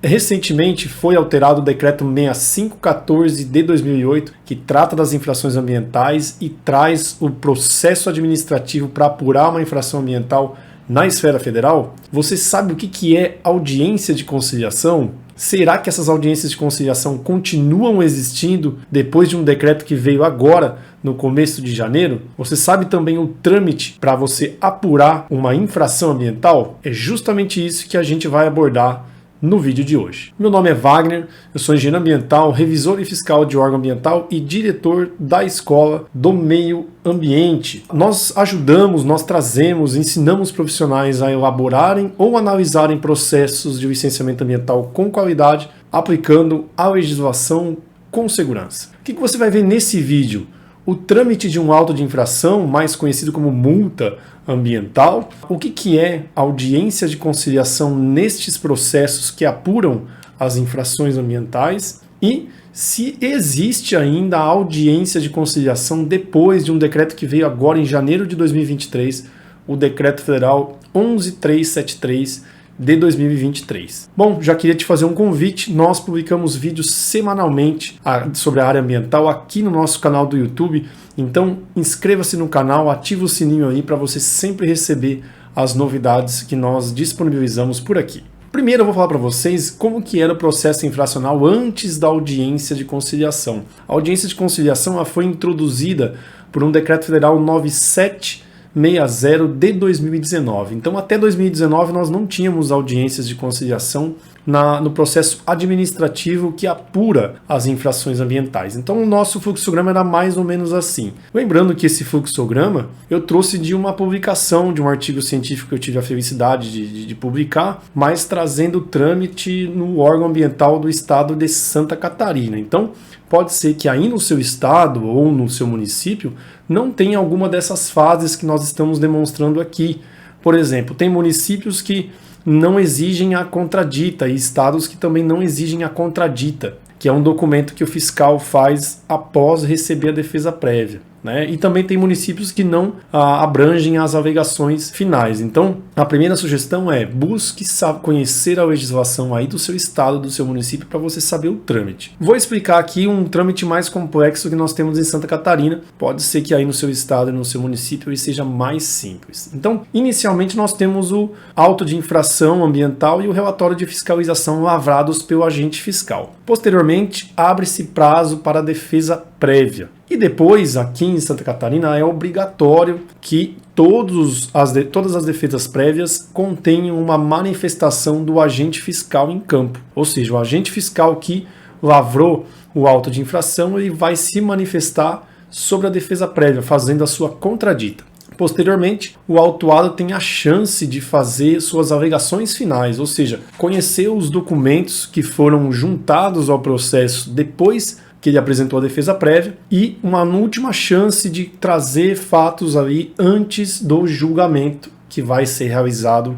Recentemente foi alterado o decreto 6514 de 2008, que trata das infrações ambientais e traz o processo administrativo para apurar uma infração ambiental na esfera federal. Você sabe o que é audiência de conciliação? Será que essas audiências de conciliação continuam existindo depois de um decreto que veio agora, no começo de janeiro? Você sabe também o trâmite para você apurar uma infração ambiental? É justamente isso que a gente vai abordar no vídeo de hoje. Meu nome é Wagner, eu sou engenheiro ambiental, revisor e fiscal de órgão ambiental e diretor da Escola do Meio Ambiente. Nós ajudamos, nós trazemos, ensinamos profissionais a elaborarem ou analisarem processos de licenciamento ambiental com qualidade, aplicando a legislação com segurança. O que você vai ver nesse vídeo? O trâmite de um auto de infração, mais conhecido como multa ambiental, o que é audiência de conciliação nestes processos que apuram as infrações ambientais e se existe ainda a audiência de conciliação depois de um decreto que veio agora em janeiro de 2023, o Decreto Federal 11373 de 2023. Bom, já queria te fazer um convite, nós publicamos vídeos semanalmente sobre a área ambiental aqui no nosso canal do YouTube, então inscreva-se no canal, ative o sininho aí para você sempre receber as novidades que nós disponibilizamos por aqui. Primeiro eu vou falar para vocês como que era o processo infracional antes da audiência de conciliação. A audiência de conciliação ela foi introduzida por um Decreto Federal 9760 de 2019. Então, até 2019, nós não tínhamos audiências de conciliação no processo administrativo que apura as infrações ambientais. Então, o nosso fluxograma era mais ou menos assim. Lembrando que esse fluxograma eu trouxe de uma publicação, de um artigo científico que eu tive a felicidade de publicar, mas trazendo o trâmite no órgão ambiental do estado de Santa Catarina. Então, pode ser que aí no seu estado ou no seu município não tenha alguma dessas fases que nós estamos demonstrando aqui. Por exemplo, tem municípios que não exigem a contradita e estados que também não exigem a contradita, que é um documento que o fiscal faz após receber a defesa prévia. E também tem municípios que não abrangem as alegações finais. Então, a primeira sugestão é busque conhecer a legislação aí do seu estado, do seu município, para você saber o trâmite. Vou explicar aqui um trâmite mais complexo que nós temos em Santa Catarina. Pode ser que aí no seu estado e no seu município ele seja mais simples. Então, inicialmente nós temos o auto de infração ambiental e o relatório de fiscalização lavrados pelo agente fiscal. Posteriormente, abre-se prazo para a defesa prévia. E depois, aqui em Santa Catarina, é obrigatório que todas as defesas prévias contenham uma manifestação do agente fiscal em campo. Ou seja, o agente fiscal que lavrou o auto de infração, ele vai se manifestar sobre a defesa prévia, fazendo a sua contradita. Posteriormente, o autuado tem a chance de fazer suas alegações finais, ou seja, conhecer os documentos que foram juntados ao processo depois que ele apresentou a defesa prévia e uma última chance de trazer fatos ali antes do julgamento que vai ser realizado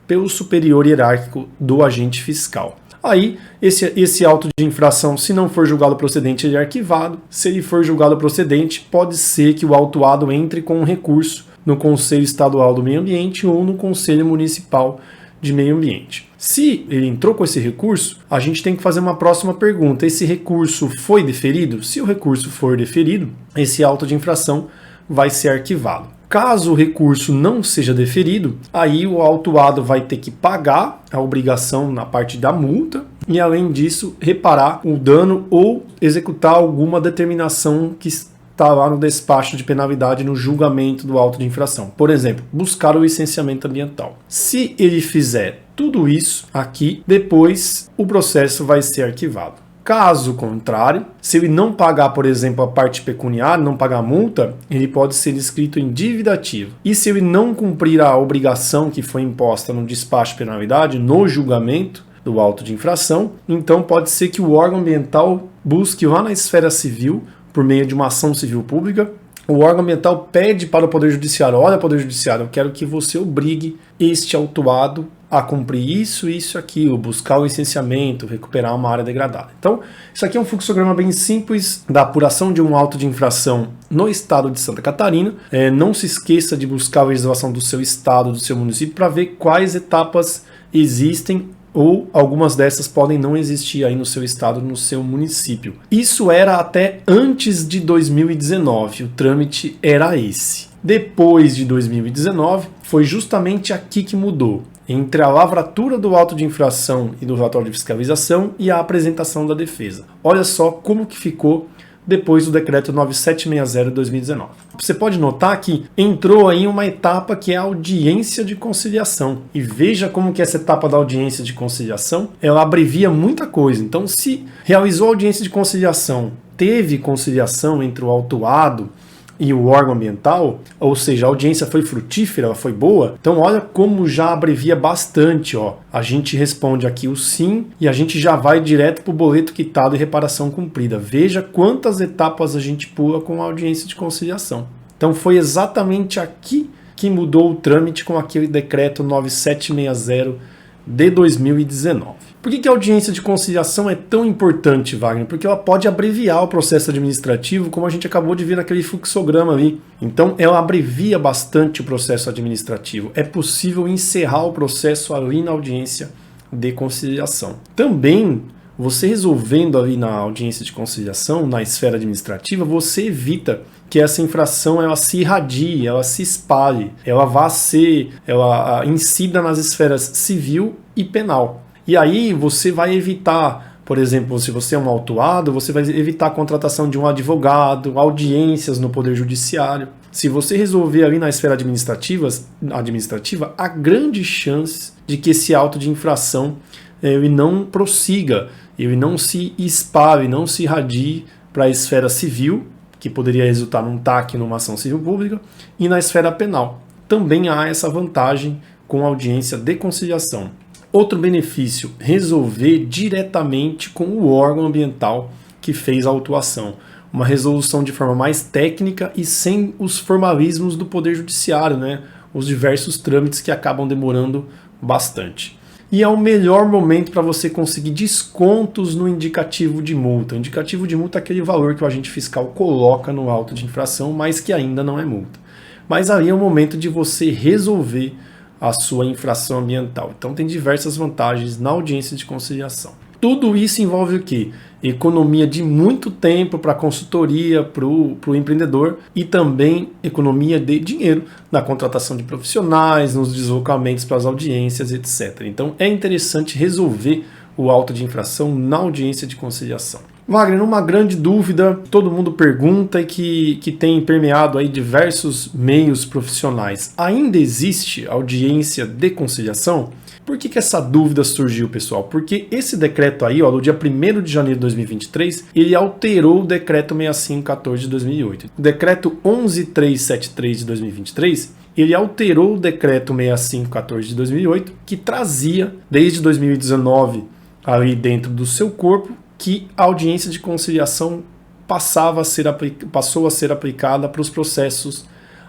pelo superior hierárquico do agente fiscal. Aí, esse auto de infração, se não for julgado procedente, ele é arquivado. Se ele for julgado procedente, pode ser que o autuado entre com um recurso no Conselho Estadual do Meio Ambiente ou no Conselho Municipal de Meio Ambiente. Se ele entrou com esse recurso, a gente tem que fazer uma próxima pergunta. Esse recurso foi deferido? Se o recurso for deferido, esse auto de infração vai ser arquivado. Caso o recurso não seja deferido, aí o autuado vai ter que pagar a obrigação na parte da multa e, além disso, reparar o dano ou executar alguma determinação que está lá no despacho de penalidade no julgamento do auto de infração. Por exemplo, buscar o licenciamento ambiental. Se ele fizer tudo isso aqui, depois o processo vai ser arquivado. Caso contrário, se ele não pagar, por exemplo, a parte pecuniária, não pagar a multa, ele pode ser inscrito em dívida ativa. E se ele não cumprir a obrigação que foi imposta no despacho de penalidade, no julgamento do auto de infração, então pode ser que o órgão ambiental busque lá na esfera civil, por meio de uma ação civil pública, o órgão ambiental pede para o Poder Judiciário: olha, Poder Judiciário, eu quero que você obrigue este autuado a cumprir isso, isso, aquilo, buscar o licenciamento, recuperar uma área degradada. Então, isso aqui é um fluxograma bem simples da apuração de um auto de infração no estado de Santa Catarina. Não se esqueça de buscar a legislação do seu estado, do seu município, para ver quais etapas existem ou algumas dessas podem não existir aí no seu estado, no seu município. Isso era até antes de 2019, o trâmite era esse. Depois de 2019, foi justamente aqui que mudou, entre a lavratura do auto de infração e do relatório de fiscalização e a apresentação da defesa. Olha só como que ficou depois do decreto 9760 de 2019. Você pode notar que entrou aí uma etapa que é a audiência de conciliação. E veja como que essa etapa da audiência de conciliação, ela abrevia muita coisa. Então, se realizou a audiência de conciliação, teve conciliação entre o autuado e o órgão ambiental, ou seja, a audiência foi frutífera, ela foi boa, então olha como já abrevia bastante, ó. A gente responde aqui o sim e a gente já vai direto para o boleto quitado e reparação cumprida. Veja quantas etapas a gente pula com a audiência de conciliação. Então foi exatamente aqui que mudou o trâmite com aquele decreto 9760 de 2019. Por que a audiência de conciliação é tão importante, Wagner? Porque ela pode abreviar o processo administrativo, como a gente acabou de ver naquele fluxograma ali. Então, ela abrevia bastante o processo administrativo. É possível encerrar o processo ali na audiência de conciliação. Também, você resolvendo ali na audiência de conciliação, na esfera administrativa, você evita que essa infração ela se irradie, ela se espalhe, ela incida nas esferas civil e penal. E aí você vai evitar, por exemplo, se você é um autuado, você vai evitar a contratação de um advogado, audiências no Poder Judiciário. Se você resolver ali na esfera administrativa, há grande chance de que esse auto de infração ele não prossiga, ele não se espalhe, não se irradie para a esfera civil, que poderia resultar num TAC, numa ação civil pública, e na esfera penal. Também há essa vantagem com a audiência de conciliação. Outro benefício, resolver diretamente com o órgão ambiental que fez a autuação. Uma resolução de forma mais técnica e sem os formalismos do Poder Judiciário, né? Os diversos trâmites que acabam demorando bastante. E é o melhor momento para você conseguir descontos no indicativo de multa. O indicativo de multa é aquele valor que o agente fiscal coloca no auto de infração, mas que ainda não é multa. Mas aí é o momento de você resolver a sua infração ambiental. Então tem diversas vantagens na audiência de conciliação. Tudo isso envolve o quê? Economia de muito tempo para a consultoria, para o empreendedor e também economia de dinheiro na contratação de profissionais, nos deslocamentos para as audiências, etc. Então é interessante resolver o auto de infração na audiência de conciliação. Wagner, uma grande dúvida, todo mundo pergunta e que tem permeado aí diversos meios profissionais. Ainda existe audiência de conciliação? Por que essa dúvida surgiu, pessoal? Porque esse decreto aí, ó, no dia 1º de janeiro de 2023, ele alterou o decreto 6514 de 2008. O decreto 11373 de 2023, ele alterou o decreto 6514 de 2008, que trazia, desde 2019, ali dentro do seu corpo, que a audiência de conciliação passou a ser aplicada para os processos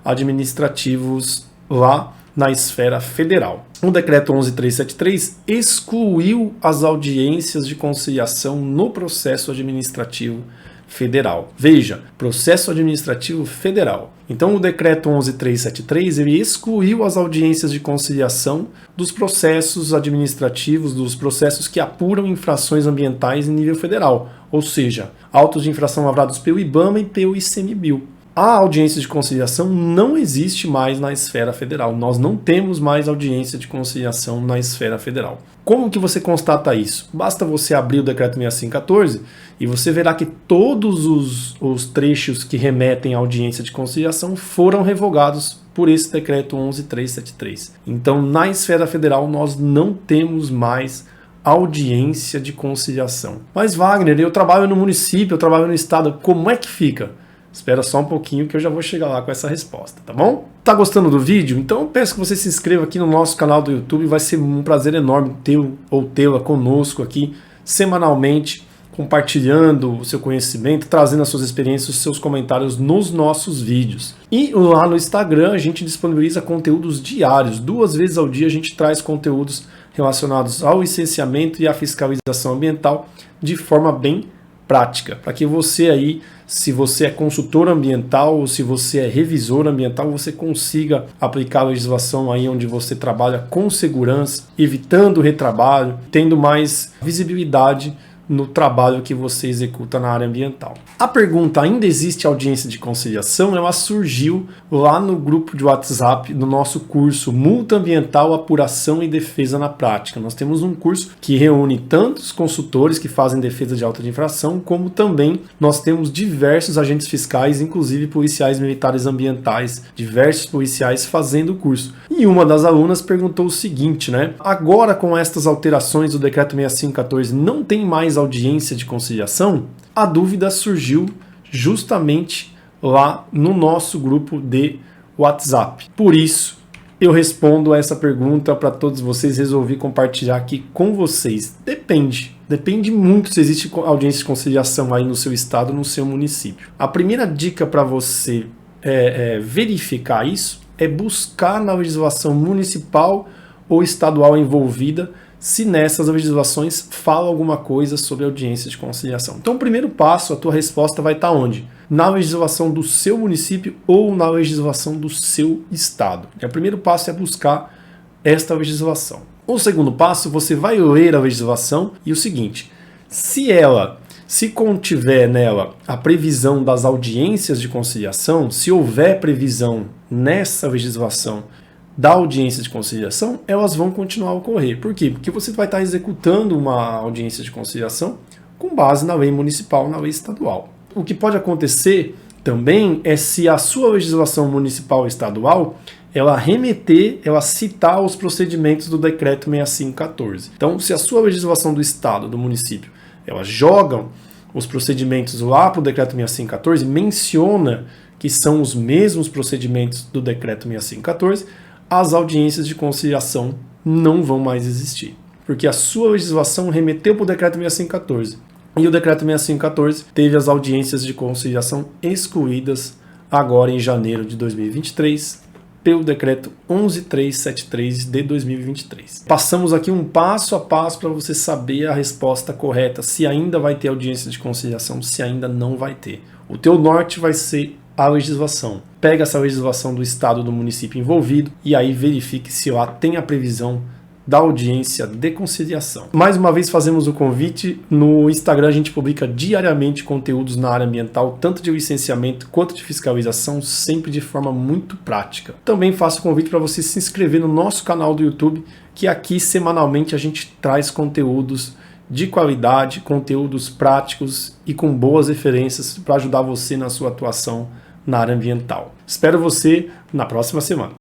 administrativos lá na esfera federal. O decreto 11373 excluiu as audiências de conciliação no processo administrativo federal. Veja, processo administrativo federal. Então o decreto 11373 ele excluiu as audiências de conciliação dos processos administrativos, dos processos que apuram infrações ambientais em nível federal, ou seja, autos de infração lavrados pelo IBAMA e pelo ICMBio. A audiência de conciliação não existe mais na esfera federal. Nós não temos mais audiência de conciliação na esfera federal. Como que você constata isso? Basta você abrir o decreto 6514 e você verá que todos os trechos que remetem à audiência de conciliação foram revogados por esse decreto 11373. Então, na esfera federal, nós não temos mais audiência de conciliação. Mas, Wagner, eu trabalho no município, eu trabalho no estado, como é que fica? Espera só um pouquinho que eu já vou chegar lá com essa resposta, tá bom? Tá gostando do vídeo? Então eu peço que você se inscreva aqui no nosso canal do YouTube, vai ser um prazer enorme tê-la conosco aqui semanalmente, compartilhando o seu conhecimento, trazendo as suas experiências, os seus comentários nos nossos vídeos. E lá no Instagram a gente disponibiliza conteúdos diários, 2 vezes ao dia a gente traz conteúdos relacionados ao licenciamento e à fiscalização ambiental de forma bem prática, para que você aí, se você é consultor ambiental ou se você é revisor ambiental, você consiga aplicar a legislação aí onde você trabalha com segurança, evitando retrabalho, tendo mais visibilidade no trabalho que você executa na área ambiental. A pergunta, ainda existe audiência de conciliação? Ela surgiu lá no grupo de WhatsApp do nosso curso Multa Ambiental, Apuração e Defesa na Prática. Nós temos um curso que reúne tantos consultores que fazem defesa de auto de infração, como também nós temos diversos agentes fiscais, inclusive policiais militares ambientais, diversos policiais fazendo o curso. E uma das alunas perguntou o seguinte, né? Agora com estas alterações do Decreto 6514 não tem mais audiência de conciliação? A dúvida surgiu justamente lá no nosso grupo de WhatsApp. Por isso, eu respondo a essa pergunta para todos vocês, resolvi compartilhar aqui com vocês. Depende muito se existe audiência de conciliação aí no seu estado, no seu município. A primeira dica para você verificar isso é buscar na legislação municipal ou estadual envolvida se nessas legislações fala alguma coisa sobre audiência de conciliação. Então, o primeiro passo, a tua resposta vai estar onde? Na legislação do seu município ou na legislação do seu estado. O primeiro passo é buscar esta legislação. O segundo passo, você vai ler a legislação e o seguinte, se contiver nela a previsão das audiências de conciliação, se houver previsão nessa legislação da audiência de conciliação, elas vão continuar a ocorrer. Por quê? Porque você vai estar executando uma audiência de conciliação com base na lei municipal, na lei estadual. O que pode acontecer também é se a sua legislação municipal ou estadual ela citar os procedimentos do Decreto 6514. Então, se a sua legislação do estado, do município, elas jogam os procedimentos lá para o Decreto 6514, menciona que são os mesmos procedimentos do Decreto 6514, as audiências de conciliação não vão mais existir. Porque a sua legislação remeteu para o Decreto 6514. E o Decreto 6514 teve as audiências de conciliação excluídas agora em janeiro de 2023, pelo Decreto 11373 de 2023. Passamos aqui um passo a passo para você saber a resposta correta, se ainda vai ter audiência de conciliação, se ainda não vai ter. O teu norte vai ser a legislação. Pega essa legislação do estado, do município envolvido e aí verifique se lá tem a previsão da audiência de conciliação. Mais uma vez fazemos o convite, no Instagram a gente publica diariamente conteúdos na área ambiental, tanto de licenciamento quanto de fiscalização, sempre de forma muito prática. Também faço o convite para você se inscrever no nosso canal do YouTube, que aqui semanalmente a gente traz conteúdos de qualidade, conteúdos práticos e com boas referências para ajudar você na sua atuação na área ambiental. Espero você na próxima semana.